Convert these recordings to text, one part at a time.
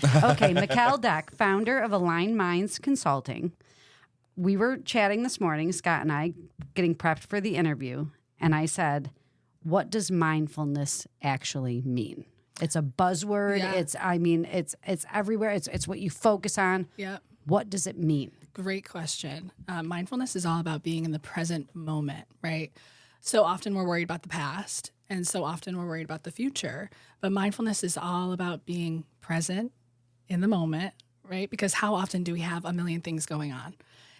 Okay, Mikelle Deck, founder of Aligned Minds Consulting. We were chatting this morning, Scott and I, getting prepped for the interview, and I said, what does mindfulness actually mean? It's a buzzword. Yeah. It's everywhere. It's what you focus on. Yeah. What does it mean? Great question. Mindfulness is all about being in the present moment, right? So often we're worried about the past, and so often we're worried about the future. But mindfulness is all about being present in the moment, right? Because how often do we have a million things going on?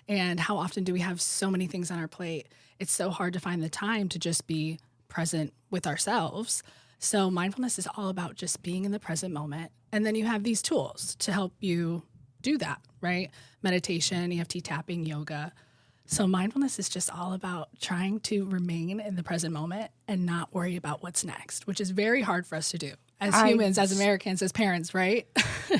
And how often do we have so many things on our plate? It's so hard to find the time to just be present with ourselves. So mindfulness is all about just being in the present moment. And then you have these tools to help you do that, right? Meditation, EFT tapping, yoga. So mindfulness is just all about trying to remain in the present moment and not worry about what's next, which is very hard for us to do as humans, as Americans, as parents, right?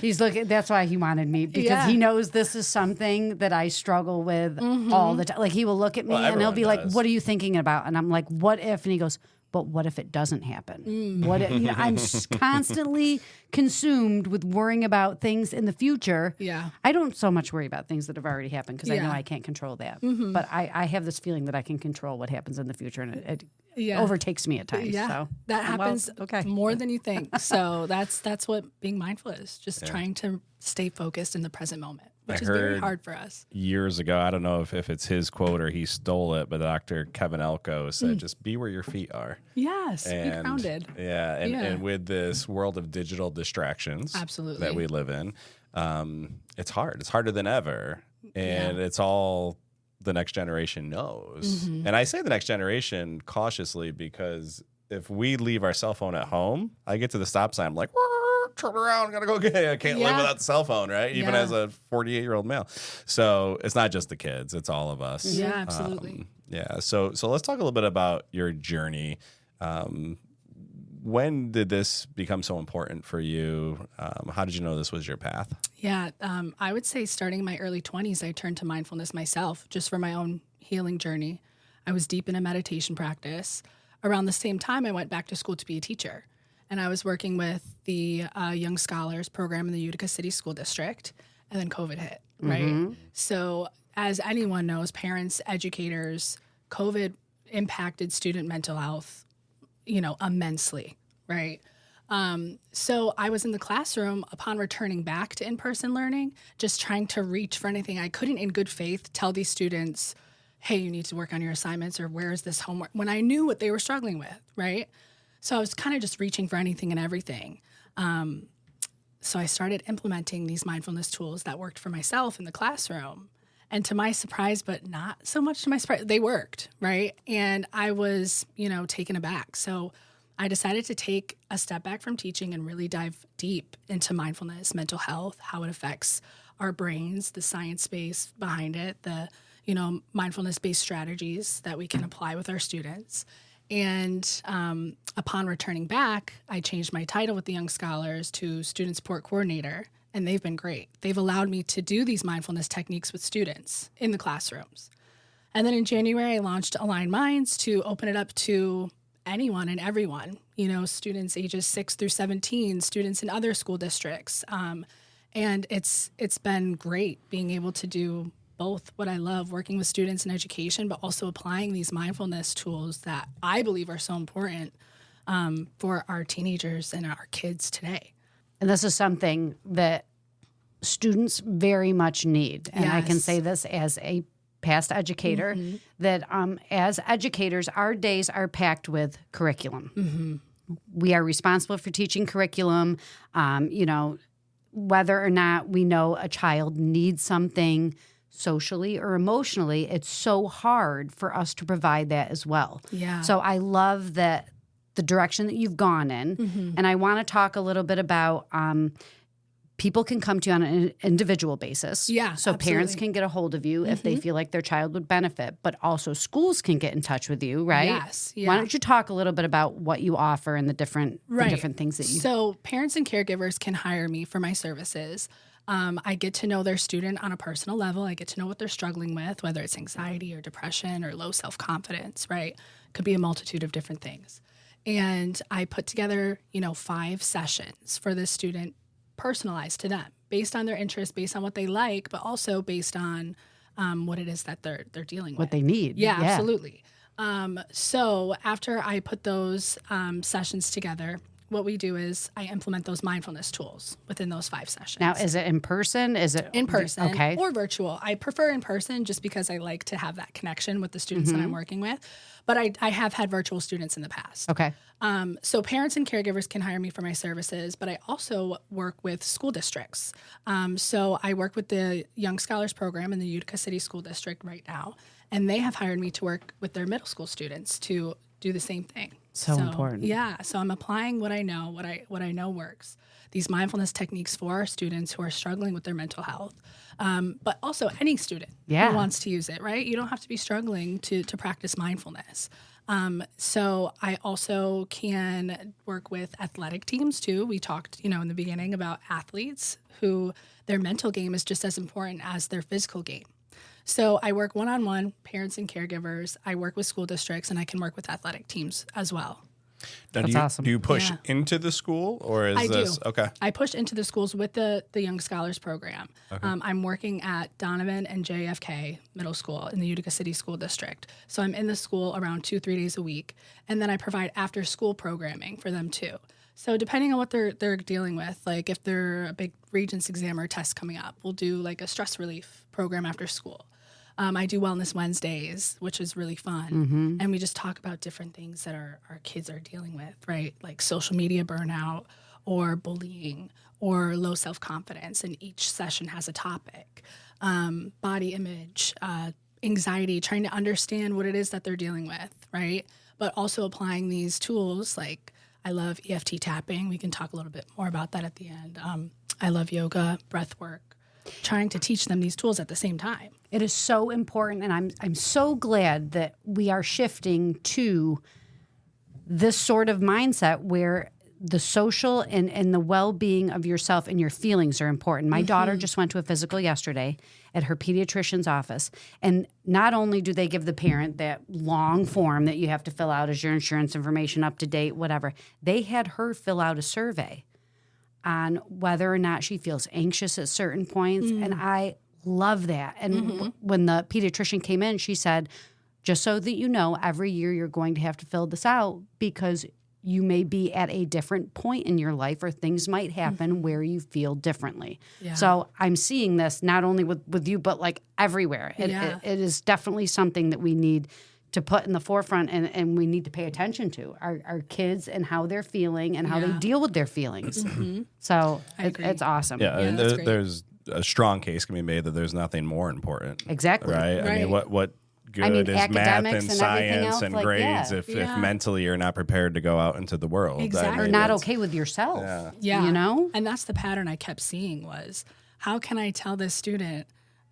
He's looking. That's why he wanted me, because he knows this is something that I struggle with all the time. Like, he will look at me and he'll be like, "What are you thinking about?" And I'm like, "What if?" And he goes, "But what if it doesn't happen? What if?" I'm constantly consumed with worrying about things in the future. Yeah. I don't so much worry about things that have already happened because I know I can't control that. But I have this feeling that I can control what happens in the future, and it overtakes me at times. Yeah, So that happens more than you think. So that's what being mindful is, just trying to stay focused in the present moment, which is very hard for us. Years ago, I don't know if it's his quote or he stole it, but Dr. Kevin Elko said, just be where your feet are. Yes, be grounded. Yeah, and with this world of digital distractions that we live in, it's hard. It's harder than ever. And it's all the next generation knows. And I say the next generation cautiously, because if we leave our cell phone at home, I get to the stop sign, I'm like, turn around, gotta go get it. I can't live without the cell phone, right? Even as a 48-year-old male. So it's not just the kids, it's all of us. Yeah, absolutely. So let's talk a little bit about your journey. When did this become so important for you? How did you know this was your path? Yeah, I would say starting in my early 20s, I turned to mindfulness myself just for my own healing journey. I was deep in a meditation practice. Around the same time, I went back to school to be a teacher. And I was working with the Young Scholars program in the Utica City School District, and then COVID hit, right? So as anyone knows, parents, educators, COVID impacted student mental health, immensely, right? So I was in the classroom upon returning back to in-person learning, just trying to reach for anything. I couldn't, in good faith, tell these students, hey, you need to work on your assignments, or where is this homework, when I knew what they were struggling with, right? So I was kind of just reaching for anything and everything. So I started implementing these mindfulness tools that worked for myself in the classroom. And to my surprise, but not so much to my surprise, they worked, right? And I was, taken aback. So I decided to take a step back from teaching and really dive deep into mindfulness, mental health, how it affects our brains, the science base behind it, the, mindfulness-based strategies that we can apply with our students. And upon returning back, I changed my title with the Young Scholars to Student Support Coordinator, and they've been great. They've allowed me to do these mindfulness techniques with students in the classrooms. And then in January, I launched Aligned Minds to open it up to anyone and everyone, students ages 6 through 17, students in other school districts. And it's been great being able to do both what I love, working with students in education, but also applying these mindfulness tools that I believe are so important for our teenagers and our kids today. And this is something that students very much need. And I can say this as a past educator, that as educators, our days are packed with curriculum. We are responsible for teaching curriculum. Whether or not we know a child needs something socially or emotionally, it's so hard for us to provide that as well. Yeah. So I love that the direction that you've gone in. And I want to talk a little bit about people can come to you on an individual basis. Yeah, so absolutely. Parents can get a hold of you if they feel like their child would benefit, but also schools can get in touch with you, right? Yes. Yeah. Why don't you talk a little bit about what you offer and the different things that you... So parents and caregivers can hire me for my services. I get to know their student on a personal level. I get to know what they're struggling with, whether it's anxiety or depression or low self-confidence, right? Could be a multitude of different things. And I put together, 5 sessions for this student personalized to them based on their interests, based on what they like, but also based on what it is that they're dealing with. What they need. Yeah, absolutely. So after I put those sessions together, what we do is I implement those mindfulness tools within those 5 sessions. Now, is it in person? Is it in person? Okay. Or virtual. I prefer in person just because I like to have that connection with the students that I'm working with. But I have had virtual students in the past. Okay. So parents and caregivers can hire me for my services, but I also work with school districts. So I work with the Young Scholars Program in the Utica City School District right now, and they have hired me to work with their middle school students to do the same thing. So important. Yeah. So I'm applying what I know, what I know works. These mindfulness techniques for our students who are struggling with their mental health, but also any student who wants to use it, right? You don't have to be struggling to practice mindfulness. So I also can work with athletic teams too. We talked, in the beginning about athletes who their mental game is just as important as their physical game. So I work one-on-one, parents and caregivers. I work with school districts, and I can work with athletic teams as well. Now, That's awesome. Do you push into the school, or is this okay? I push into the schools with the Young Scholars Program. Okay. I'm working at Donovan and JFK Middle School in the Utica City School District. So I'm in the school around 2-3 days a week, and then I provide after-school programming for them too. So depending on what they're dealing with, like if they're a big Regents exam or test coming up, we'll do like a stress relief program after school. I do Wellness Wednesdays, which is really fun. And we just talk about different things that our kids are dealing with, right? Like social media burnout or bullying or low self-confidence. And each session has a topic. Body image, anxiety, trying to understand what it is that they're dealing with, right? But also applying these tools like I love EFT tapping. We can talk a little bit more about that at the end. I love yoga, breathwork. Trying to teach them these tools at the same time. It is so important, and I'm so glad that we are shifting to this sort of mindset where the social and the well-being of yourself and your feelings are important. My daughter just went to a physical yesterday at her pediatrician's office, and not only do they give the parent that long form that you have to fill out as your insurance information up to date, whatever, they had her fill out a survey on whether or not she feels anxious at certain points. And I love that. And when the pediatrician came in, she said, just so that you know, every year you're going to have to fill this out because you may be at a different point in your life or things might happen where you feel differently. Yeah. So I'm seeing this not only with you, but like everywhere. It is definitely something that we need to put in the forefront and we need to pay attention to our kids and how they're feeling and how they deal with their feelings. So it's awesome. Yeah, and there's a strong case can be made that there's nothing more important. Exactly. Right? I mean, what good is math and science and grades if mentally you're not prepared to go out into the world. Exactly. Or not okay with yourself. Yeah. You know? And that's the pattern I kept seeing was, how can I tell this student,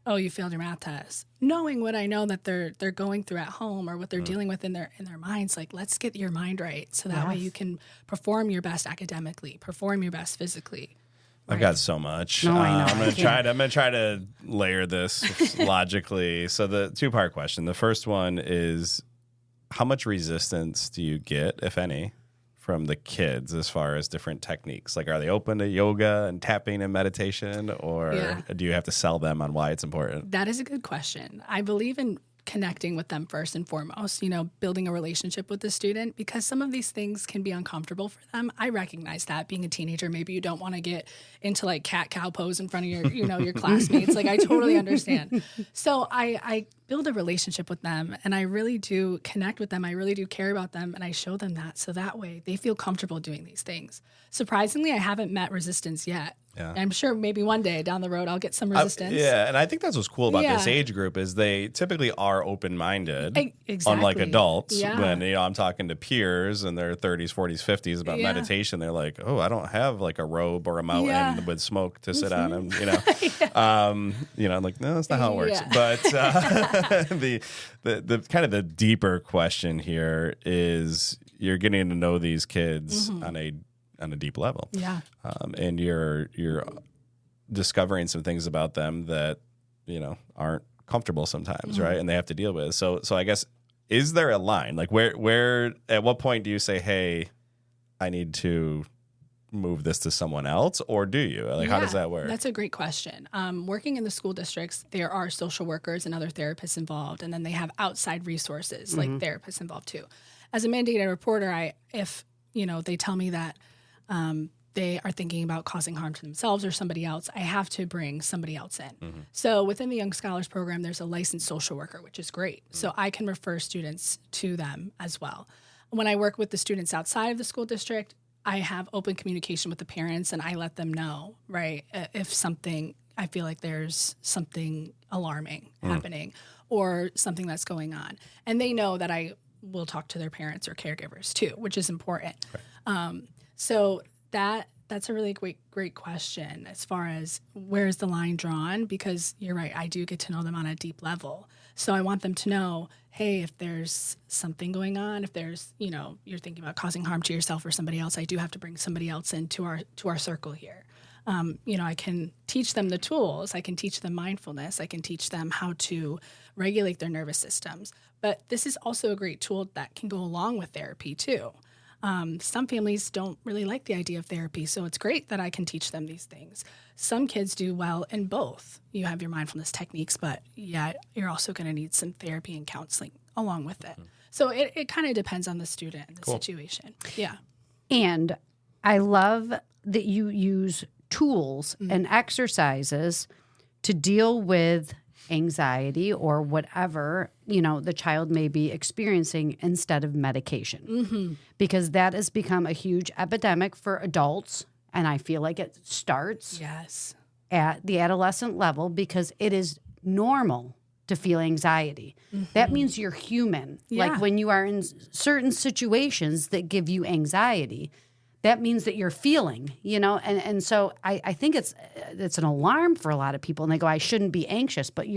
oh, you failed your math test, knowing what I know that they're going through at home or what they're dealing with in their minds. Like, let's get your mind right so that way you can perform your best academically, perform your best physically. I've got so much. No, I know. I'm gonna try to layer this logically. So the 2-part question. The first one is, how much resistance do you get, if any, from the kids as far as different techniques? Like, are they open to yoga and tapping and meditation, or do you have to sell them on why it's important? That is a good question. I believe in connecting with them first and foremost, building a relationship with the student, because some of these things can be uncomfortable for them. I recognize that being a teenager, maybe you don't want to get into like cat-cow pose in front of your, your classmates. Like, I totally understand. So I build a relationship with them and I really do connect with them. I really do care about them and I show them that. So that way they feel comfortable doing these things. Surprisingly, I haven't met resistance yet. Yeah. I'm sure maybe one day down the road I'll get some resistance. And I think that's what's cool about this age group is they typically are open-minded, unlike adults. When I'm talking to peers in their 30s, 40s, 50s about meditation, they're like, "Oh, I don't have like a robe or a mountain with smoke to sit on," and I'm like, "No, that's not how it works." But the kind of the deeper question here is you're getting to know these kids on a deep level. Yeah. And you're discovering some things about them that, aren't comfortable sometimes, right? And they have to deal with. So I guess, is there a line? Like where at what point do you say, hey, I need to move this to someone else, or do you? Like, how does that work? That's a great question. Working in the school districts, there are social workers and other therapists involved, and then they have outside resources like therapists involved too. As a mandated reporter, if they tell me that they are thinking about causing harm to themselves or somebody else, I have to bring somebody else in. So within the Young Scholars Program, there's a licensed social worker, which is great. So I can refer students to them as well. When I work with the students outside of the school district, I have open communication with the parents, and I let them know, right, if I feel like there's something alarming happening or something that's going on. And they know that I will talk to their parents or caregivers too, which is important. Right. So that's a really great question as far as where's the line drawn, because you're right, I do get to know them on a deep level. So I want them to know, hey, if there's something going on, if there's, you're thinking about causing harm to yourself or somebody else, I do have to bring somebody else into our circle here. I can teach them the tools. I can teach them mindfulness. I can teach them how to regulate their nervous systems. But this is also a great tool that can go along with therapy too. Some families don't really like the idea of therapy, so it's great that I can teach them these things. Some kids do well in both. You have your mindfulness techniques, but you're also going to need some therapy and counseling along with it. So it kind of depends on the student and the situation. Yeah. And I love that you use tools and exercises to deal with anxiety or whatever, the child may be experiencing instead of medication. Because that has become a huge epidemic for adults. And I feel like it starts at the adolescent level because it is normal to feel anxiety. That means you're human. Like when you are in certain situations that give you anxiety, that means that you're feeling, and so I think it's an alarm for a lot of people. And they go, I shouldn't be anxious, but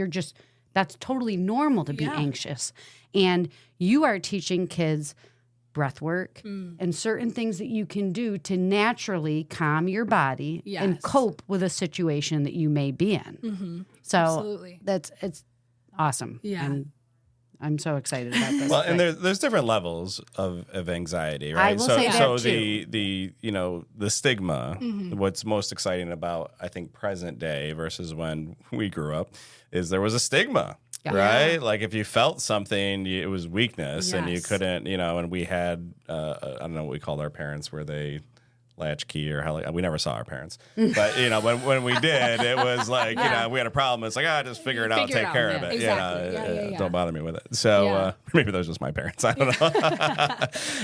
that's totally normal to be anxious. And you are teaching kids breath work and certain things that you can do to naturally calm your body and cope with a situation that you may be in. So absolutely. It's awesome. Yeah. And I'm so excited about this. Well, and there's different levels of anxiety, right? I will say that too. the stigma, what's most exciting about, I think, present day versus when we grew up, is there was a stigma, right? Like if you felt something, it was weakness, and you couldn't, and we had, I don't know what we called our parents, where they latchkey or we never saw our parents, but when we did, it was like we had a problem. It's like just figure it out, take care of it. Exactly. Don't bother me with it. So maybe those are just my parents. I don't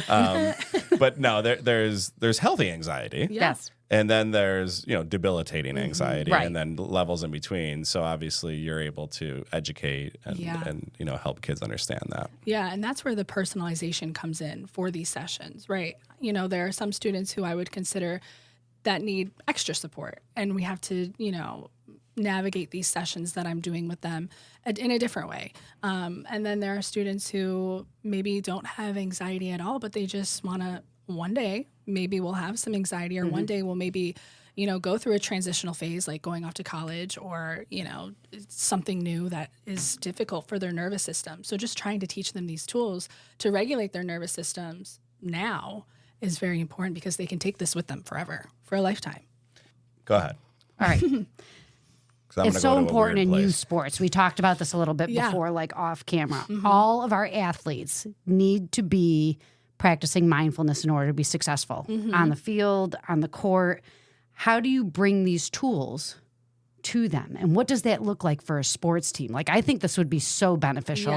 know. But no, there's healthy anxiety. Yes. And then there's, debilitating anxiety, and then levels in between. So obviously you're able to educate and help kids understand that. Yeah, and that's where the personalization comes in for these sessions, right? There are some students who I would consider that need extra support, and we have to, navigate these sessions that I'm doing with them in a different way. And then there are students who maybe don't have anxiety at all, but they just want to, one day, maybe we'll have some anxiety, or one day we'll maybe, go through a transitional phase, like going off to college, or, something new that is difficult for their nervous system. So just trying to teach them these tools to regulate their nervous systems now is very important, because they can take this with them forever, for a lifetime. Go ahead. All right. It's so important in youth sports. We talked about this a little bit before, like off camera. All of our athletes need to be practicing mindfulness in order to be successful on the field, on the court. How do you bring these tools to them? And what does that look like for a sports team? Like, I think this would be so beneficial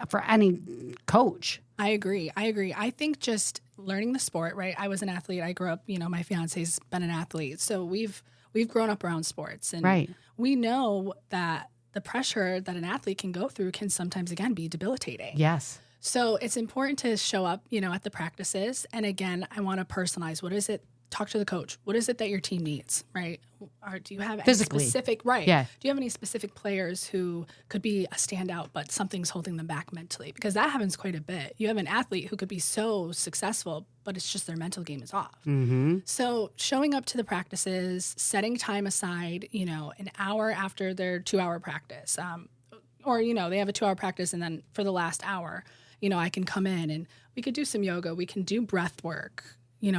for any coach. I agree. I think just learning the sport, right? I was an athlete. I grew up, my fiance's been an athlete. So we've grown up around sports, and we know that the pressure that an athlete can go through can sometimes, again, be debilitating. Yes. So it's important to show up, at the practices. And again, I want to personalize. What is it? Talk to the coach. What is it that your team needs, right? Or do you have any specific, do you have any specific players who could be a standout, but something's holding them back mentally? Because that happens quite a bit. You have an athlete who could be so successful, but it's just their mental game is off. So showing up to the practices, setting time aside, an hour after their 2-hour practice, or, they have a 2-hour practice, and then for the last hour, I can come in and we could do some yoga. We can do breath work.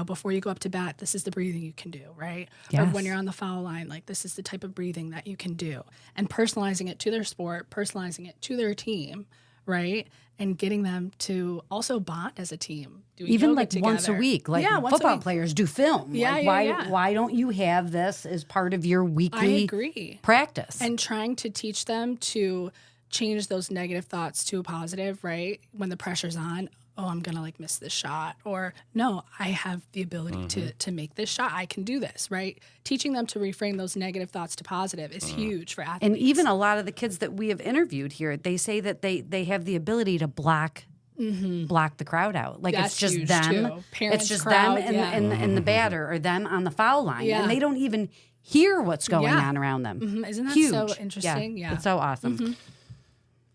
before you go up to bat, this is the breathing you can do, right? Yes. Or when you're on the foul line, like this is the type of breathing that you can do. And personalizing it to their sport, personalizing it to their team, right? And getting them to also bond as a team. Even like together. Once a week, like football players do film. Why don't you have this as part of your weekly practice? And trying to teach them to change those negative thoughts to a positive, right? When the pressure's on, oh, I'm going to like miss this shot. Or no, I have the ability to make this shot. I can do this, right? Teaching them to reframe those negative thoughts to positive is huge for athletes. And even a lot of the kids that we have interviewed here, they say that they have the ability to block the crowd out. Like That's it's just them. Parents, it's just crowd, them and the batter or them on the foul line. Yeah. And they don't even hear what's going on around them. Isn't that huge. So interesting? Yeah. It's so awesome.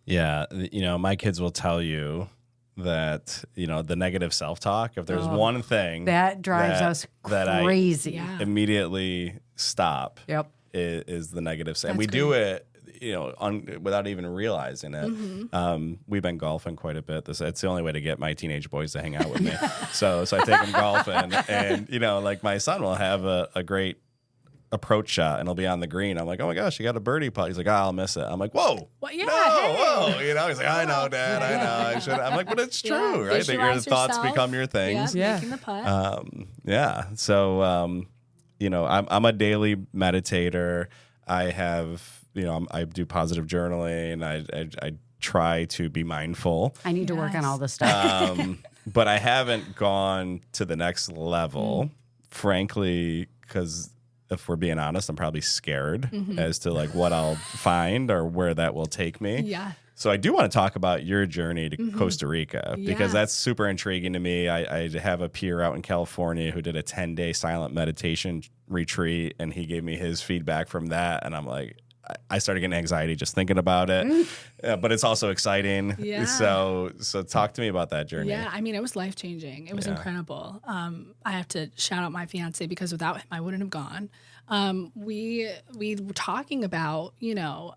Yeah. My kids will tell you that, the negative self-talk, if there's one thing that drives us crazy, that I immediately stop, is the negative self. And we do it, without even realizing it. We've been golfing quite a bit. It's the only way to get my teenage boys to hang out with me. So I take them golfing, and like my son will have a great approach shot, and he'll be on the green. I'm like, oh my gosh, you got a birdie putt. He's like, I'll miss it. I'm like, whoa, well, yeah, whoa. He's like, I know, Dad, I know. I should. I'm like, but it's true, right? That your thoughts become your things. Making the putt. So, I'm a daily meditator. I have, I do positive journaling. I try to be mindful. I need to work on all this stuff. But I haven't gone to the next level, frankly, because if we're being honest, I'm probably scared as to like what I'll find or where that will take me. Yeah. So I do want to talk about your journey to Costa Rica because that's super intriguing to me. I have a peer out in California who did a 10-day silent meditation retreat, and he gave me his feedback from that. And I'm like, I started getting anxiety just thinking about it, but it's also exciting. Yeah. So talk to me about that journey. Yeah, I mean, it was life-changing. It was incredible. I have to shout out my fiance because without him, I wouldn't have gone. We were talking about,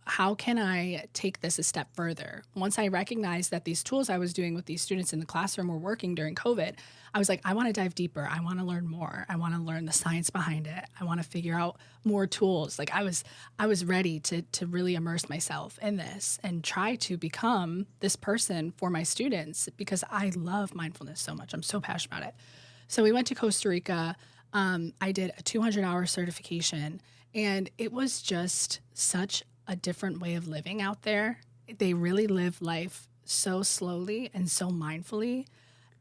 how can I take this a step further? Once I recognized that these tools I was doing with these students in the classroom were working during COVID, I was like, I want to dive deeper. I want to learn more. I want to learn the science behind it. I want to figure out more tools. Like I was ready to really immerse myself in this and try to become this person for my students because I love mindfulness so much. I'm so passionate about it. So we went to Costa Rica. I did a 200-hour certification, and it was just such a different way of living out there. They really live life so slowly and so mindfully.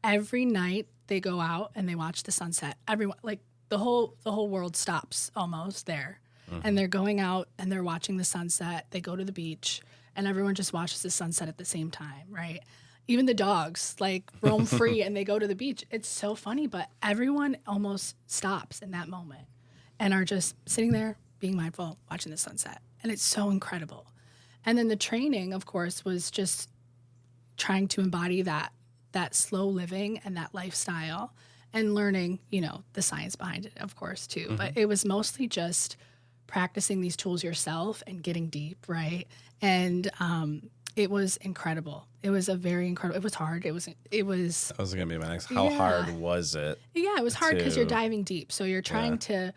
Every night they go out and they watch the sunset. Everyone, like the whole world stops almost there. And they're going out and they're watching the sunset. They go to the beach and everyone just watches the sunset at the same time, right? Even the dogs like roam free and they go to the beach. It's so funny, but everyone almost stops in that moment and are just sitting there being mindful, watching the sunset. And it's so incredible. And then the training, of course, was just trying to embody that slow living and that lifestyle and learning, the science behind it, of course, too. But it was mostly just practicing these tools yourself and getting deep, right? And it was incredible. It was a very incredible. It was hard. It was. That was going to be my next. How hard was it? Yeah, it was hard because you're diving deep. So you're trying to,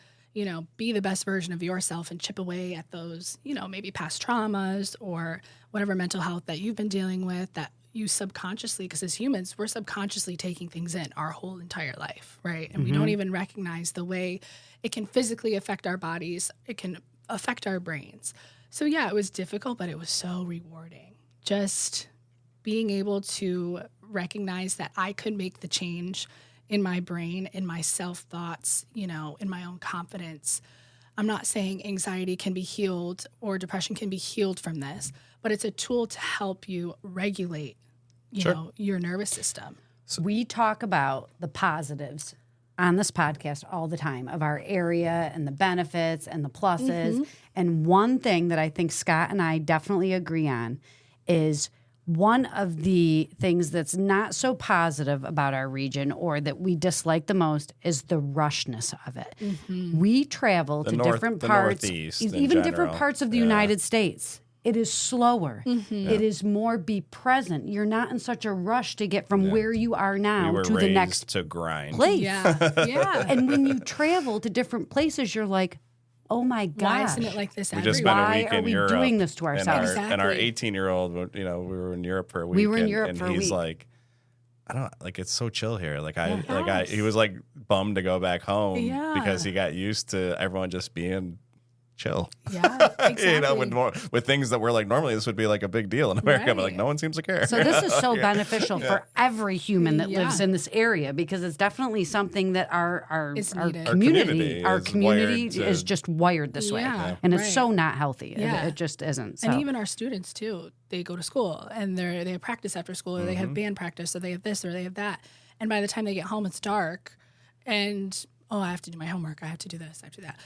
be the best version of yourself and chip away at those, maybe past traumas or whatever mental health that you've been dealing with that you subconsciously, because as humans, we're subconsciously taking things in our whole entire life, right? And we don't even recognize the way it can physically affect our bodies. It can affect our brains. So yeah, it was difficult, but it was so rewarding. Just being able to recognize that I could make the change in my brain, in my self-thoughts, in my own confidence. I'm not saying anxiety can be healed or depression can be healed from this, but it's a tool to help you regulate, your nervous system. So we talk about the positives on this podcast all the time of our area and the benefits and the pluses. And one thing that I think Scott and I definitely agree on is one of the things that's not so positive about our region or that we dislike the most is the rushness of it. We travel to different parts, even different parts of the United States. It is slower. It is more be present. You're not in such a rush to get from where you are now to the next to grind place. Yeah. And when you travel to different places, you're like, oh my gosh. Why isn't it like this we everywhere? just spent a week Why are in we Europe, doing this to ourselves? and our 18-year-old, we were in Europe for a week. We were in Europe for a he's week. like, I don't like, it's so chill here. He was like bummed to go back home because he got used to everyone just being chill. Yeah, exactly. with things that were like, normally this would be like a big deal in America, but like no one seems to care. So this is so beneficial for every human that lives in this area, because it's definitely something that our community is just wired this way. And it's so not healthy. It just isn't. So. And even our students too, they go to school and they have practice after school, or they have band practice, or they have this or they have that. And by the time they get home, it's dark and, I have to do my homework. I have to do this. I have to do that.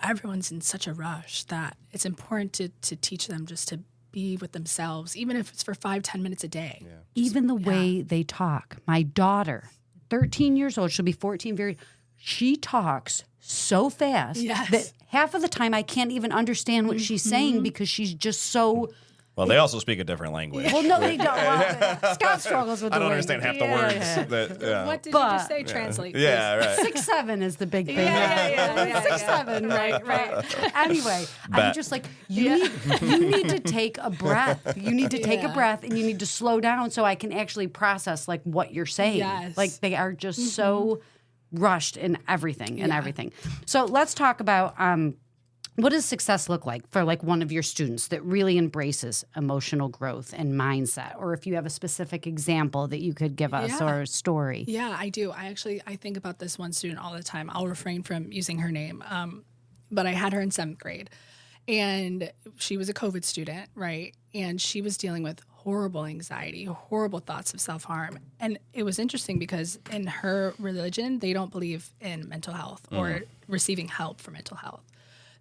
Everyone's in such a rush that it's important to teach them just to be with themselves, even if it's for 5-10 minutes a day. Yeah. Even the way they talk. My daughter, 13 years old, she'll be 14 she talks so fast that half of the time I can't even understand what she's saying because she's just so... Well, they also speak a different language. Well, no, they don't. Well, Scott struggles with the I don't understand half the words. What did you just say? Translate. Yeah, right. 6'7" is the big thing. 6'7", right. Anyway, I'm just like, you need to take a breath. You need to take a breath, and you need to slow down so I can actually process like what you're saying. Yes. Like they are just so rushed in everything So let's talk about what does success look like for like one of your students that really embraces emotional growth and mindset? Or if you have a specific example that you could give us or a story. Yeah, I do. I think about this one student all the time. I'll refrain from using her name. But I had her in 7th grade and she was a COVID student, right? And she was dealing with horrible anxiety, horrible thoughts of self-harm. And it was interesting because in her religion, they don't believe in mental health or receiving help for mental health.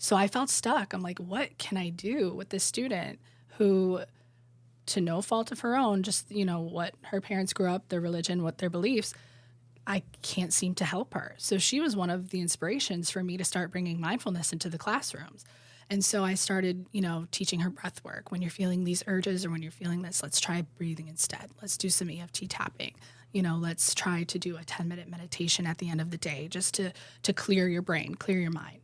So I felt stuck. I'm like, what can I do with this student who, to no fault of her own, just, what her parents grew up, their religion, what their beliefs, I can't seem to help her. So she was one of the inspirations for me to start bringing mindfulness into the classrooms. And so I started, teaching her breath work. When you're feeling these urges or when you're feeling this, let's try breathing instead. Let's do some EFT tapping. Let's try to do a 10-minute meditation at the end of the day just to clear your brain, clear your mind.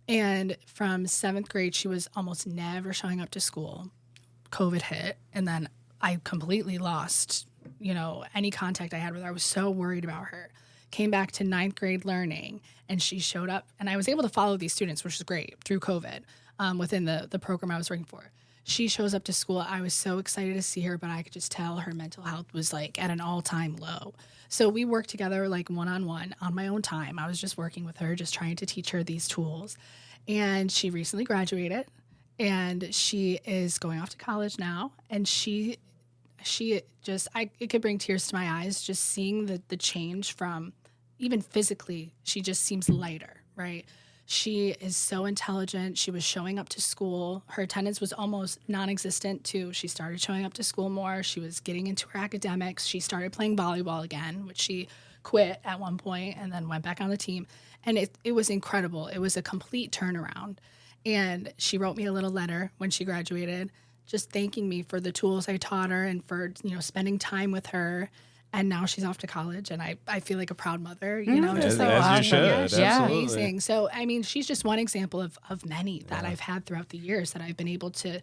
And from 7th grade, she was almost never showing up to school. COVID hit, and then I completely lost, any contact I had with her. I was so worried about her. Came back to 9th grade learning, and she showed up. And I was able to follow these students, which is great, through COVID, within the program I was working for. She shows up to school. I was so excited to see her, but I could just tell her mental health was like at an all-time low. So we worked together like one-on-one on my own time. I was just working with her, just trying to teach her these tools. And she recently graduated, and she is going off to college now. And she just, it could bring tears to my eyes just seeing the change from even physically. She just seems lighter, right? She is so intelligent. She was showing up to school. Her attendance was almost non-existent too. She started showing up to school more. She was getting into her academics. She started playing volleyball again, which she quit at one point and then went back on the team. And it was incredible. It was a complete turnaround. And she wrote me a little letter when she graduated, just thanking me for the tools I taught her and for, spending time with her. And now she's off to college, and I feel like a proud mother, just so as you should. Yeah, she's Absolutely. amazing. So, I mean, she's just one example of many that I've had throughout the years that I've been able to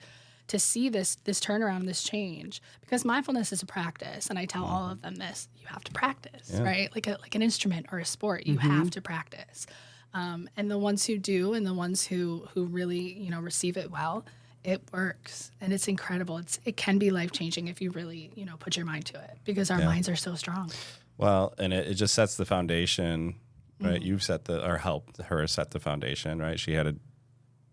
see this turnaround, this change. Because mindfulness is a practice, and I tell all of them this: you have to practice, right? Like an instrument or a sport, you have to practice. And the ones who do, and the ones who really receive it well, it works, and it's incredible. It can be life-changing if you really, put your mind to it, because our minds are so strong. Well, and it just sets the foundation, right? You've helped her set the foundation, right? She had to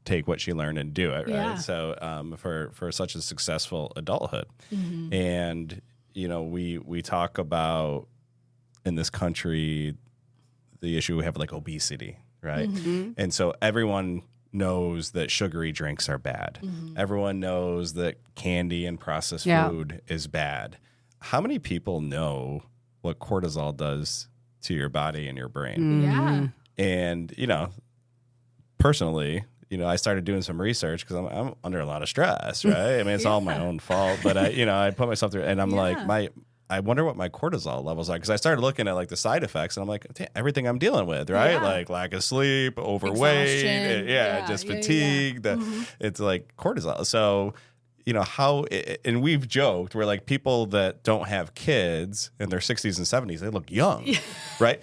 take what she learned and do it, right? Yeah. So for such a successful adulthood. And, we talk about in this country the issue we have like obesity, right? And so everyone knows that sugary drinks are bad. Everyone knows that candy and processed food is bad. How many people know what cortisol does to your body and your brain? Yeah. And, personally, I started doing some research because I'm under a lot of stress, right? I mean, it's all my own fault, but I put myself through, and I'm like, I wonder what my cortisol levels are, because I started looking at like the side effects, and I'm like, everything I'm dealing with, right? Yeah. Like lack of sleep, overweight, just fatigue. It's like cortisol. So, and we've joked, we're like, people that don't have kids in their 60s and 70s, they look young, right?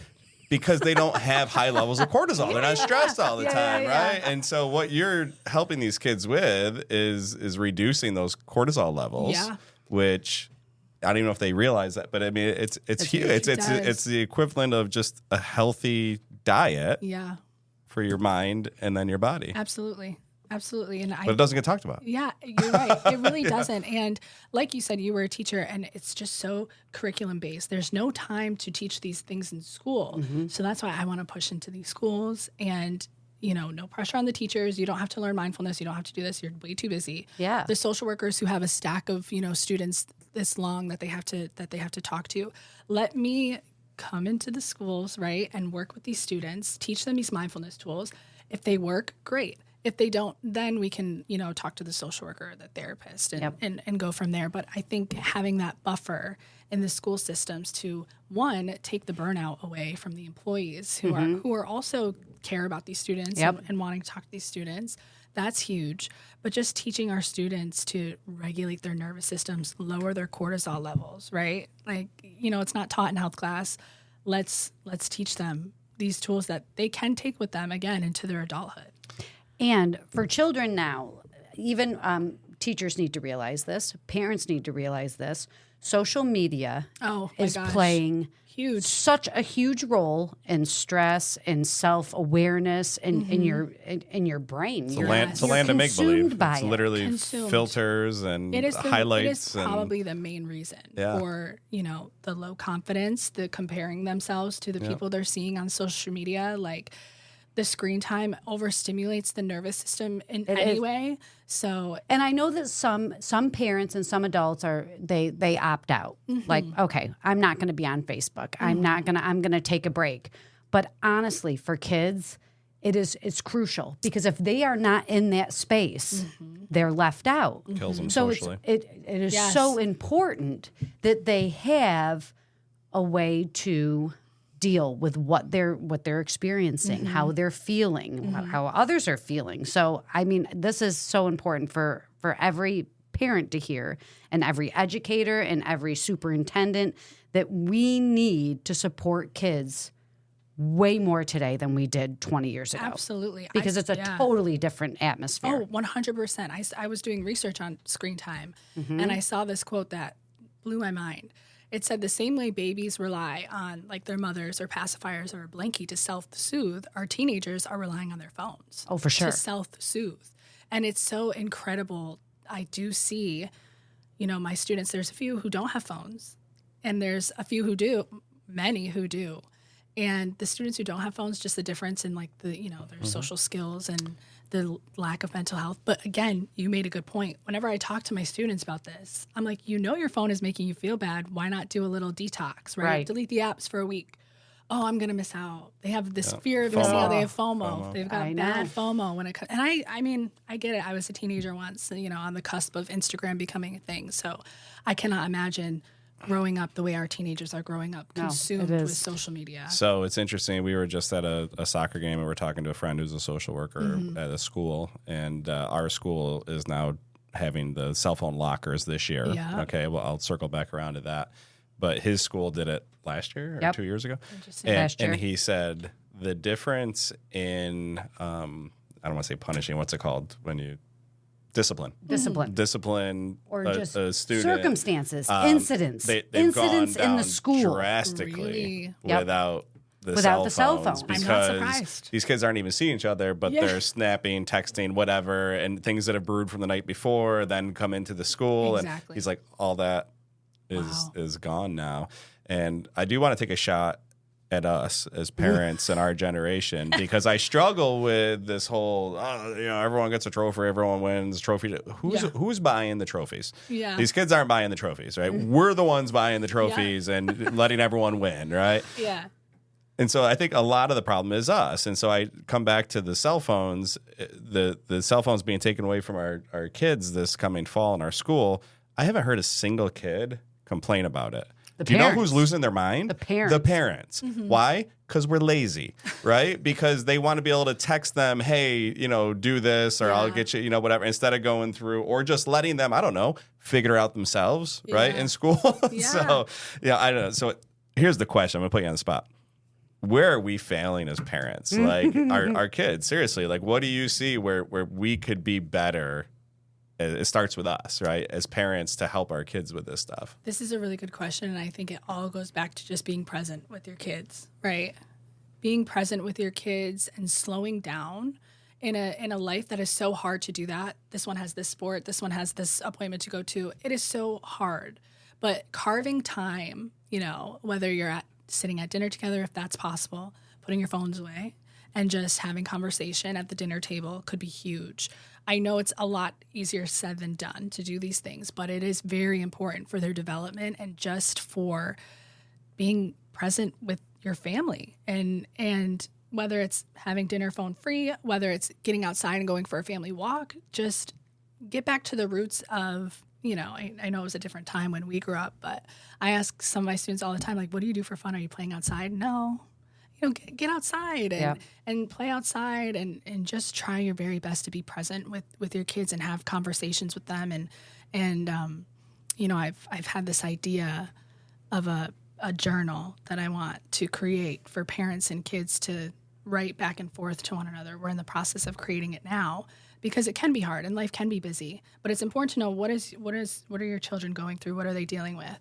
Because they don't have high levels of cortisol. They're not stressed all the time, right? And so what you're helping these kids with is reducing those cortisol levels, which I don't even know if they realize that, but I mean, it's huge. It's the equivalent of just a healthy diet for your mind and then your body. Absolutely. But it doesn't get talked about. Yeah, you're right. It really doesn't. And like you said, you were a teacher, and it's just so curriculum based. There's no time to teach these things in school. So that's why I want to push into these schools, and no pressure on the teachers. You don't have to learn mindfulness. You don't have to do this. You're way too busy. Yeah. The social workers who have a stack of, students this long that they have to talk to. Let me come into the schools, right, and work with these students, teach them these mindfulness tools. If they work, great. If they don't, then we can, talk to the social worker, the therapist, and go from there. But I think having that buffer in the school systems to, one, take the burnout away from the employees who are also care about these students and wanting to talk to these students, that's huge. But just teaching our students to regulate their nervous systems, lower their cortisol levels, right? Like, it's not taught in health class. Let's teach them these tools that they can take with them, again, into their adulthood. And for children now, even teachers need to realize this. Parents need to realize this. Social media is playing such a huge role in stress and self-awareness and in your brain. It's a land of make-believe. It's literally filters and highlights. It is probably the main reason for, the low confidence, the comparing themselves to the people they're seeing on social media. Like, the screen time overstimulates the nervous system in any way. So, and I know that some parents and some adults they opt out. Like, okay, I'm not going to be on Facebook. I'm going to take a break. But honestly, for kids, it's crucial, because if they are not in that space, they're left out. Kills them so socially. It is so important that they have a way to deal with what they're experiencing, how they're feeling, how others are feeling. So, I mean, this is so important for every parent to hear, and every educator and every superintendent, that we need to support kids way more today than we did 20 years ago. Absolutely. Because it's a totally different atmosphere. Oh, 100%. I was doing research on screen time, and I saw this quote that blew my mind. It said, the same way babies rely on like their mothers or pacifiers or a blankie to self-soothe, our teenagers are relying on their phones. Oh, for sure. To self-soothe. And it's so incredible. I do see, my students, there's a few who don't have phones, and there's a few who do, many who do. And the students who don't have phones, just the difference in like the, their social skills and the lack of mental health. But again, you made a good point. Whenever I talk to my students about this, I'm like, your phone is making you feel bad. Why not do a little detox, right? Delete the apps for a week. Oh, I'm going to miss out. They have this fear of missing out. They have FOMO. They've got bad FOMO when it comes. And I get it. I was a teenager once, on the cusp of Instagram becoming a thing. So I cannot imagine growing up the way our teenagers are growing up, consumed with social media. So it's interesting. We were just at a soccer game, and we were talking to a friend who's a social worker at a school, and our school is now having the cell phone lockers this year. Yeah. Okay, well, I'll circle back around to that. But his school did it last year or 2 years ago. And he said the difference in, I don't want to say punishing, what's it called when you... Discipline, or just a student, circumstances, incidents, incidents in the school drastically without the cell phones, because I'm not surprised. These kids aren't even seeing each other, but they're snapping, texting, whatever, and things that have brewed from the night before then come into the school, and he's like, all that is gone now. And I do want to take a shot at us as parents and our generation, because I struggle with this whole, everyone gets a trophy, everyone wins trophy. Who's buying the trophies? Yeah. These kids aren't buying the trophies, right? We're the ones buying the trophies and letting everyone win, right? Yeah. And so I think a lot of the problem is us. And so I come back to the cell phones, the cell phones being taken away from our kids this coming fall in our school. I haven't heard a single kid complain about it. Do you know who's losing their mind? The parents. The parents. Mm-hmm. Why? Because we're lazy, right? Because they want to be able to text them, hey, do this or I'll get you, whatever, instead of going through or just letting them, I don't know, figure out themselves, right, in school. So, I don't know. So here's the question. I'm going to put you on the spot. Where are we failing as parents? Like our kids, seriously, like what do you see where we could be better? It starts with us, right, as parents to help our kids with this stuff. This is a really good question, and I think it all goes back to just being present with your kids, right? Being present with your kids and slowing down in a life that is so hard to do that. This one has this sport, this one has this appointment to go to. It is so hard. But carving time, whether you're sitting at dinner together, if that's possible, putting your phones away, and just having conversation at the dinner table could be huge. I know it's a lot easier said than done to do these things, but it is very important for their development and just for being present with your family. And whether it's having dinner phone free, whether it's getting outside and going for a family walk, just get back to the roots of, I know it was a different time when we grew up, but I ask some of my students all the time, like, what do you do for fun? Are you playing outside? No. Get outside and play outside and just try your very best to be present with your kids and have conversations with them. And I've had this idea of a journal that I want to create for parents and kids to write back and forth to one another. We're in the process of creating it now because it can be hard and life can be busy, but it's important to know what are your children going through? What are they dealing with?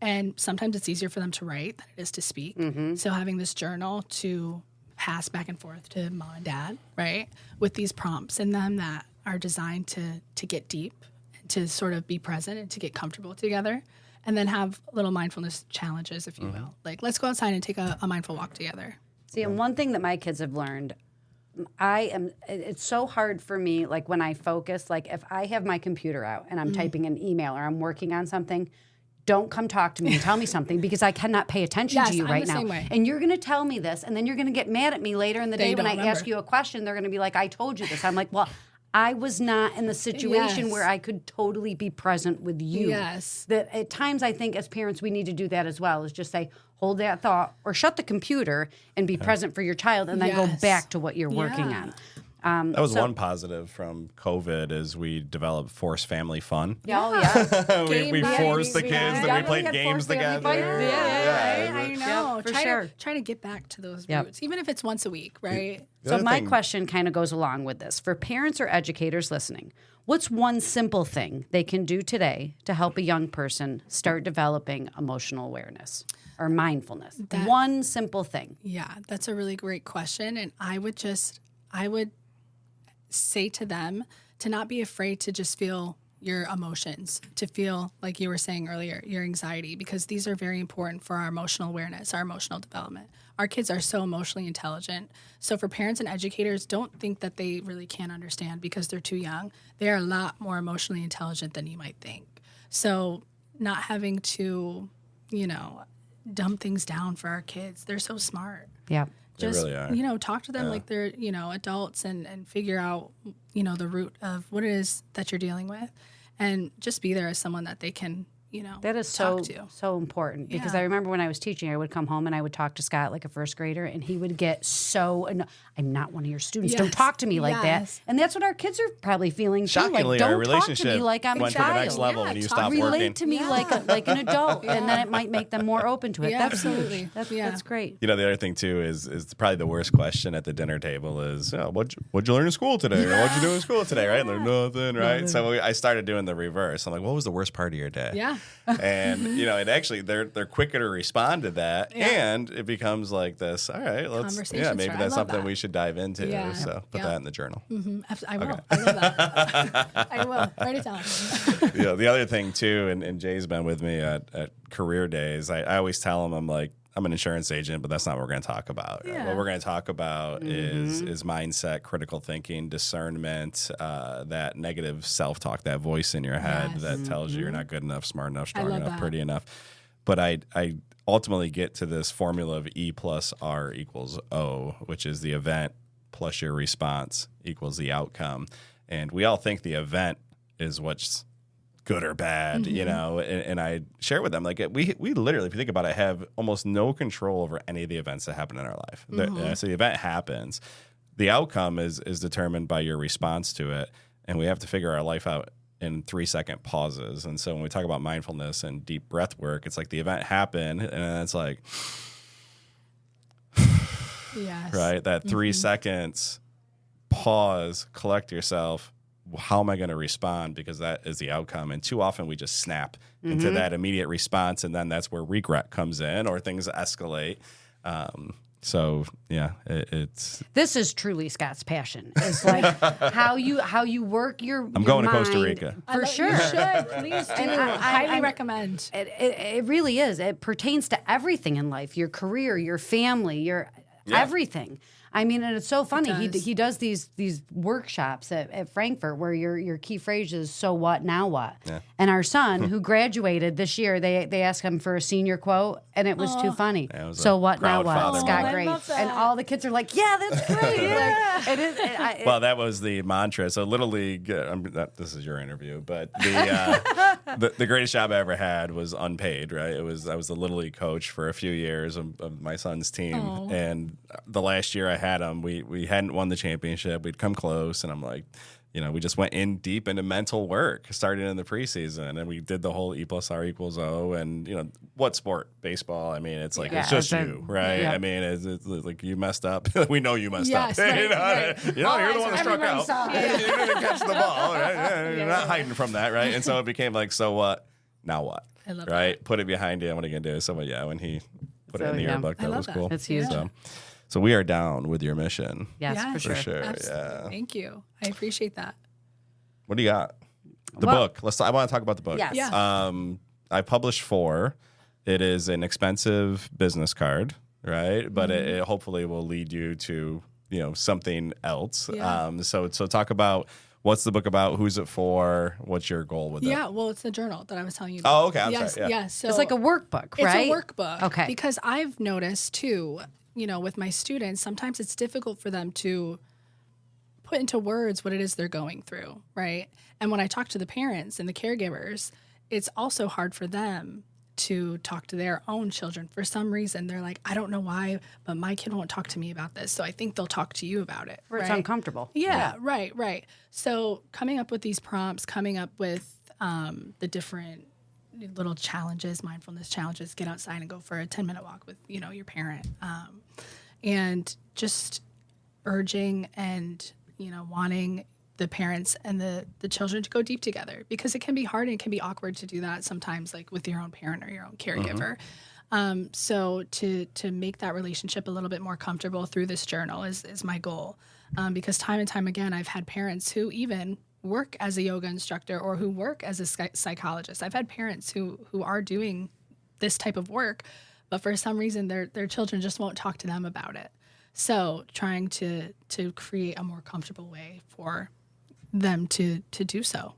And sometimes it's easier for them to write than it is to speak. Mm-hmm. So having this journal to pass back and forth to mom and dad, right, with these prompts in them that are designed to get deep, to sort of be present and to get comfortable together, and then have little mindfulness challenges, if you will. Like, let's go outside and take a mindful walk together. See, and one thing that my kids have learned, it's so hard for me, like when I focus, like if I have my computer out and I'm typing an email or I'm working on something, don't come talk to me and tell me something because I cannot pay attention to you right now. And you're going to tell me this, and then you're going to get mad at me later in the day when I ask you a question. They're going to be like, I told you this. I'm like, well, I was not in the situation where I could totally be present with you. Yes. That at times I think as parents we need to do that as well, is just say, hold that thought or shut the computer and be present for your child and then go back to what you're working on. That was one positive from COVID is we developed forced family fun. We forced the kids that we played games together. I know. Yeah, try to get back to those roots, even if it's once a week, right? So my question kind of goes along with this. For parents or educators listening, what's one simple thing they can do today to help a young person start developing emotional awareness or mindfulness? One simple thing. Yeah, that's a really great question. And I would say to them to not be afraid to just feel your emotions, to feel, like you were saying earlier, your anxiety, because these are very important for our emotional awareness, our emotional development. Our kids are so emotionally intelligent. So for parents and educators, don't think that they really can't understand because they're too young. They are a lot more emotionally intelligent than you might think. So not having to, dumb things down for our kids. They're so smart. Yeah. Just, really are. Talk to them like they're, adults and figure out, the root of what it is that you're dealing with and just be there as someone that they can, that is talk so important because I remember when I was teaching, I would come home and I would talk to Scott like a first grader and he would get so I'm not one of your students. Don't talk to me like that. And that's what our kids are probably feeling too. Shockingly, like, don't our relationship talk to me like I'm a went child. to the next level when you stopped Relate working. to me like an adult, and then it might make them more open to it. Yeah, That's absolutely. That's great. The other thing too is probably the worst question at the dinner table is, what'd you learn in school today? Or what'd you do in school today? Right? And they're nothing, right? So I started doing the reverse. I'm like, what was the worst part of your day? Yeah. And it actually they're quicker to respond to that, and it becomes like this. All right, maybe that's something we should dive into. Yeah. So put that in the journal. Mm-hmm. I will. I love that. I will. Write it down. The other thing too, and Jay's been with me at career days. I always tell him I'm an insurance agent, but that's not what we're going to talk about. Yeah. What we're going to talk about is mindset, critical thinking, discernment, that negative self-talk, that voice in your head that tells you you're not good enough, smart enough, strong enough, pretty enough. But I ultimately get to this formula of E plus R equals O, which is the event plus your response equals the outcome. And we all think the event is what's good or bad, you know, and I share with them, like, we literally, if you think about it, have almost no control over any of the events that happen in our life. So the event happens. The outcome is determined by your response to it, and we have to figure our life out in 3-second pauses. And so when we talk about mindfulness and deep breath work, it's like the event happened, and then it's like, yes. right? That 3 seconds, pause, collect yourself. How am I going to respond? Because that is the outcome. And too often we just snap into that immediate response, and then that's where regret comes in or things escalate. So yeah, this is truly Scott's passion. It's like how you work your. I'm going mind, to Costa Rica for sure. You should, please do. I highly recommend. It really is. It pertains to everything in life: your career, your family, your everything. I mean, and it's so funny. He does these workshops at Frankfurt where your key phrase is "so what, now what." Yeah. And our son, who graduated this year, they asked him for a senior quote, and it was too funny. Yeah, so what, now what? Scott, great. And all the kids are like, "Yeah, that's great." Yeah. It is. Well, that was the mantra. So Little League. This is your interview, but the greatest job I ever had was unpaid. Right? I was the Little League coach for a few years of my son's team, and the last year I had him, we hadn't won the championship. We'd come close, and I'm like, you know, we just went in deep into mental work, starting in the preseason, and we did the whole E plus R equals O. And you know, what sport? Baseball. I mean, it's like it's just you, right? Yeah. I mean, it's like you messed up. We know you messed up. Right, you know, you're the one that struck out. You didn't catch the ball. Right? You're not hiding from that, right? And so it became like, so what? Now what? I love right? That. Put it behind you. What are you gonna do? So yeah, when he put it in the yearbook, that was cool. That's huge. So we are down with your mission. Yes, for sure. Absolutely. Yeah. Thank you. I appreciate that. What do you got? The book. I want to talk about the book. Yes. Yeah. I published 4. It is an expensive business card, right? But it hopefully will lead you to, you know, something else. Yeah. So talk about what's the book about? Who's it for? What's your goal with it? Yeah, well, it's the journal that I was telling you about. Oh, okay. I'm sorry. Yeah. So it's like a workbook, right? It's a workbook. Okay. Because I've noticed too, you know, with my students, sometimes it's difficult for them to put into words what it is they're going through, right? And when I talk to the parents and the caregivers, it's also hard for them to talk to their own children. For some reason, they're like, I don't know why, but my kid won't talk to me about this. So I think they'll talk to you about it. Where it's uncomfortable. Yeah, right. So coming up with these prompts, coming up with the different little challenges, mindfulness challenges, get outside and go for a 10-minute walk with, you know, your parent. And just urging and, you know, wanting the parents and the children to go deep together, because it can be hard and it can be awkward to do that sometimes, like with your own parent or your own caregiver. So to make that relationship a little bit more comfortable through this journal is my goal. Because time and time again, I've had parents who even work as a yoga instructor or who work as a psychologist. I've had parents who are doing this type of work, but for some reason their children just won't talk to them about it. So trying to create a more comfortable way for them to do so.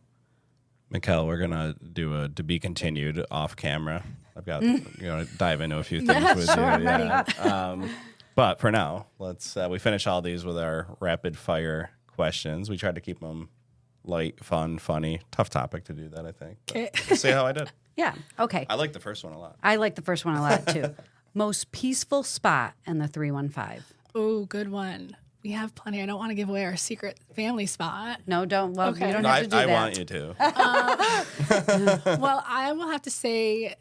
Mikelle, we're gonna do a to be continued off camera. I've got dive into a few things with sure, you. Yeah. But for now, let's we finish all these with our rapid fire questions. We tried to keep them light, fun, funny. Tough topic to do that, I think. Okay. Let's see how I did. Yeah. Okay. I like the first one a lot. I like the first one a lot too. Most peaceful spot in the 315. Oh, good one. We have plenty. I don't want to give away our secret family spot. No, don't. Well, okay. You don't have to do that. I want you to. Well, I will have to say,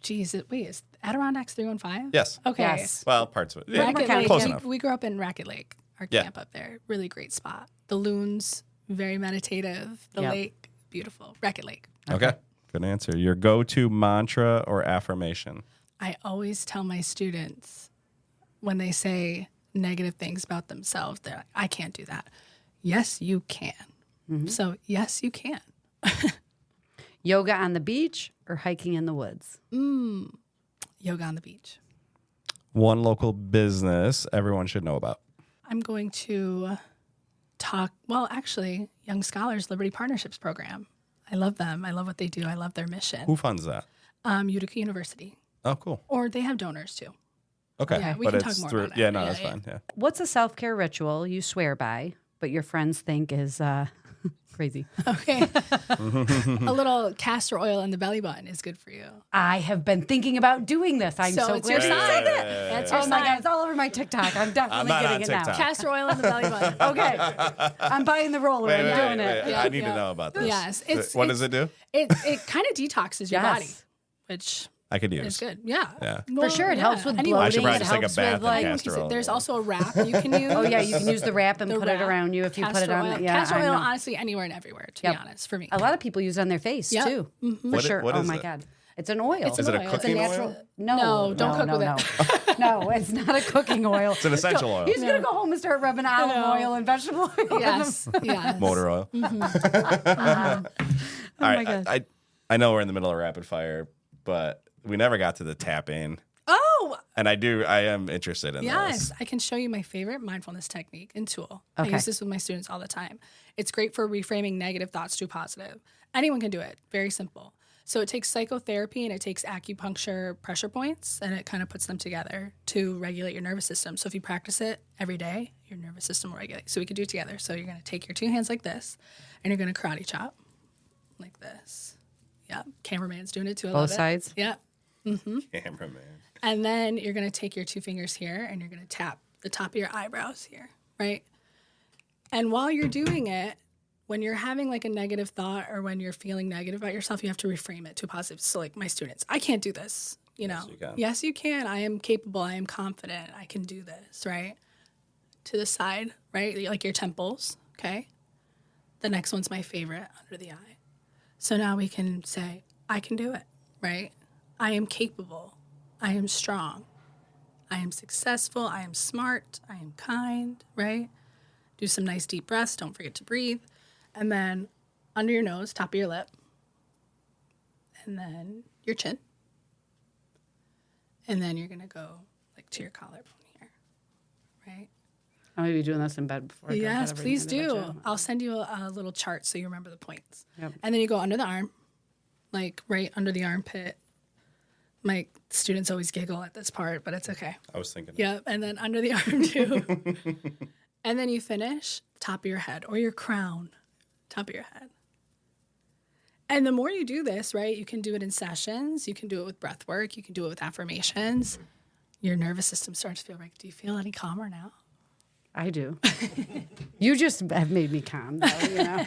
is Adirondacks 315? Yes. Okay. Yes. Well, parts of it. Yeah, Racket Lake. close enough. We grew up in Racket Lake, our camp up there. Really great spot. The loons, very meditative. The lake, beautiful. Racket Lake. Okay. Good answer. Your go-to mantra or affirmation? I always tell my students when they say negative things about themselves, they're like, I can't do that. Yes, you can. Mm-hmm. So, yes, you can. Yoga on the beach or hiking in the woods? Yoga on the beach. One local business everyone should know about. I'm going to talk, well, actually, Young Scholars Liberty Partnerships Program. I love them. I love what they do. I love their mission. Who funds that? Utica University. Oh, cool. Or they have donors too. Okay. Yeah, we but can it's talk more through, about yeah, it. no, Yeah, that's yeah. fine. Yeah. What's a self-care ritual you swear by, but your friends think is crazy? Okay. A little castor oil in the belly button is good for you. I have been thinking about doing this. I'm so it's glad your you sign. said that. That's your Oh my sign. God, it's all over my TikTok. I'm definitely not getting on it now. TikTok. Castor oil in the belly button. Okay. I'm buying the roller. I'm doing it. Yeah, I need yeah. to know about this. Yes. What does it do? It kind of detoxes your body, which I could use. is good. Yeah. Yeah. For sure, it helps with bloating. I should probably It just take a helps bath with in like. castor oil. There's also a wrap you can use. Oh yeah, you can use the wrap and The put it wrap, around you if you put it castor on. oil. Yeah, Castor I oil, know. honestly, anywhere and everywhere. To be honest, for me, A lot of people use it on their face too. For What- sure. what Oh is my it? God, it's an oil. It's Is it a oil. It's a cooking natural. oil? No, don't cook with it. No, it's not a cooking oil. It's an essential oil. He's gonna go home and start rubbing olive oil and vegetable oil. yes. Motor oil. Oh my God. I know we're in the middle of rapid fire, but we never got to the tapping. Oh, And I am interested in yes. this. I can show you my favorite mindfulness technique and tool. Okay. I use this with my students all the time. It's great for reframing negative thoughts to positive. Anyone can do it. Very simple. So it takes psychotherapy and it takes acupuncture pressure points and it kind of puts them together to regulate your nervous system. So if you practice it every day, your nervous system will regulate. So we can do it together. So you're going to take your two hands like this and you're going to karate chop like this. Yep. Cameraman's doing it too. I love Both it. sides? Yep. Cameraman. And then you're going to take your two fingers here and you're going to tap the top of your eyebrows here, right? And while you're doing it, when you're having like a negative thought or when you're feeling negative about yourself, you have to reframe it to positive. So like my students, I can't do this, you know. you can. Yes, you can. I am capable. I am confident. I can do this, right? To the side, right? Like your temples, okay? The next one's my favorite, under the eye. So now we can say, I can do it, right? I am capable. I am strong. I am successful. I am smart. I am kind, right? Do some nice deep breaths. Don't forget to breathe. And then under your nose, top of your lip. And then your chin. And then you're going to go like to your collarbone here, right? I'm gonna be doing this in bed before. I go to bed Yes, every please night in the do. bedroom. I'll send you a little chart so you remember the points. Yep. And then you go under the arm, like right under the armpit. My students always giggle at this part, but it's okay. I was thinking. Yep, and then under the arm too. And then you finish top of your head or your crown, top of your head. And the more you do this, right, you can do it in sessions. You can do it with breath work. You can do it with affirmations. Your nervous system starts to feel like, do you feel any calmer now? I do. You just have made me calm, though, you know.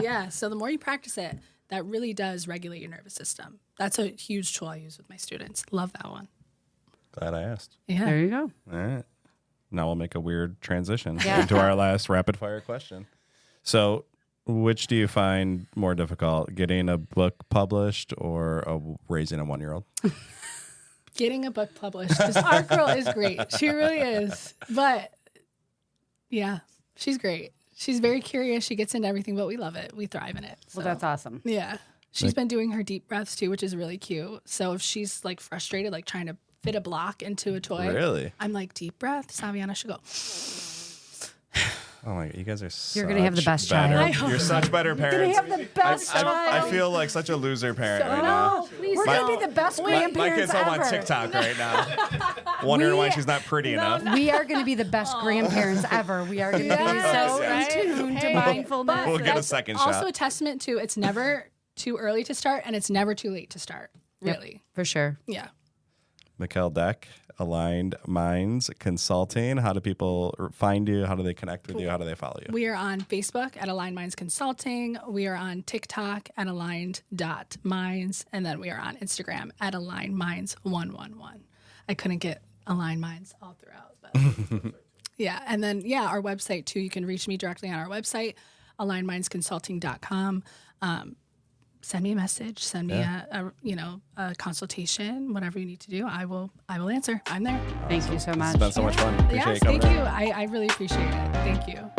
Yeah, so the more you practice it, that really does regulate your nervous system. That's a huge tool I use with my students. Love that one. Glad I asked. Yeah. There you go. All right. Now we'll make a weird transition Yeah. into our last rapid fire question. So, which do you find more difficult, getting a book published or raising a 1-year-old? Getting a book published, because our girl is great. She really is. But yeah, she's great. She's very curious. She gets into everything, but we love it. We thrive in it. Well, that's awesome. Yeah. She's been doing her deep breaths too, which is really cute. So if she's like frustrated, like trying to fit a block into a toy, Really? I'm like, deep breath. Saviana should go. Oh my God, you guys are You're gonna have the best better- child. You're such better You're parents. gonna have the best child. I feel like such a loser parent right No, now. please We're gonna be the best My grandparents kid's home ever. on TikTok right now, wondering why she's not pretty enough. We are going to be the best grandparents ever. We are going to be so right? in tune to Hey, mindfulness. We'll get a second Also shot. a testament to it's never too early to start and it's never too late to start. Really. For sure. Yeah. Mikelle Deck, Aligned Minds Consulting. How do people find you? How do they connect with you? How do they follow you? We are on Facebook at Aligned Minds Consulting. We are on TikTok at aligned.minds. And then we are on Instagram at alignedminds111. I couldn't get Aligned Minds all throughout. But yeah. And then, yeah, our website too. You can reach me directly on our website, alignedmindsconsulting.com. Send me a message, send me a consultation, whatever you need to do. I will answer. I'm there. Thank you so much. It's been so much fun. Appreciate Yes, you coming thank in. you. I really appreciate it. Thank you.